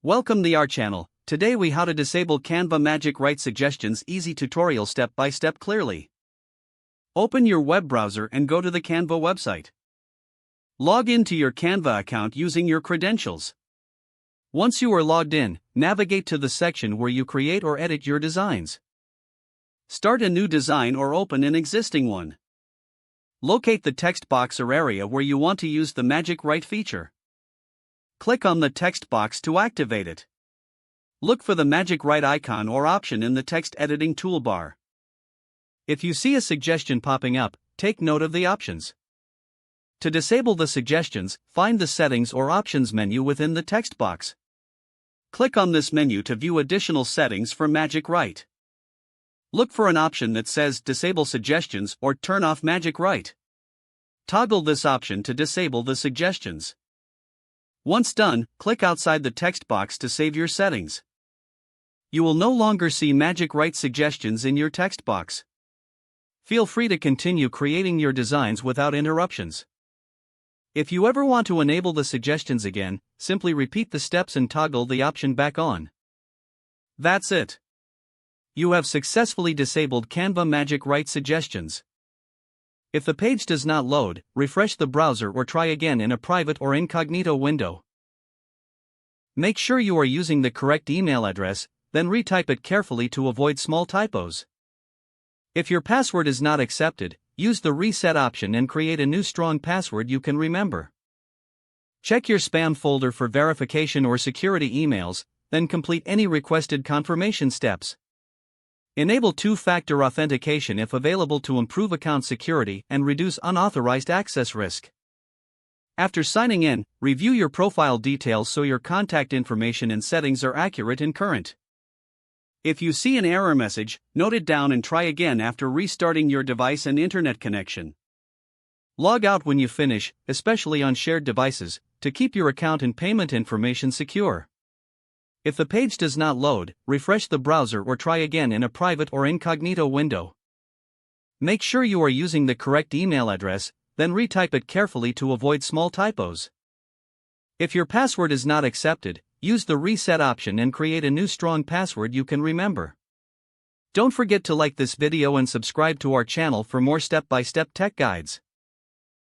Welcome to our channel. Today we how to disable Canva Magic Write suggestions easy tutorial step by step clearly. Open your web browser and go to the Canva website. Log into your Canva account using your credentials. Once you are logged in, navigate to the section where you create or edit your designs. Start a new design or open an existing one. Locate the text box or area where you want to use the Magic Write feature. Click on the text box to activate it. Look for the Magic Write icon or option in the text editing toolbar. If you see a suggestion popping up, take note of the options. To disable the suggestions, find the Settings or Options menu within the text box. Click on this menu to view additional settings for Magic Write. Look for an option that says Disable Suggestions or Turn off Magic Write. Toggle this option to disable the suggestions. Once done, click outside the text box to save your settings. You will no longer see Magic Write suggestions in your text box. Feel free to continue creating your designs without interruptions. If you ever want to enable the suggestions again, simply repeat the steps and toggle the option back on. That's it. You have successfully disabled Canva Magic Write suggestions. If the page does not load, refresh the browser or try again in a private or incognito window. Make sure you are using the correct email address, then retype it carefully to avoid small typos. If your password is not accepted, use the reset option and create a new strong password you can remember. Check your spam folder for verification or security emails, then complete any requested confirmation steps. Enable two-factor authentication if available to improve account security and reduce unauthorized access risk. After signing in, review your profile details so your contact information and settings are accurate and current. If you see an error message, note it down and try again after restarting your device and internet connection. Log out when you finish, especially on shared devices, to keep your account and payment information secure. If the page does not load, refresh the browser or try again in a private or incognito window. Make sure you are using the correct email address, then retype it carefully to avoid small typos. If your password is not accepted, use the reset option and create a new strong password you can remember. Don't forget to like this video and subscribe to our channel for more step-by-step tech guides.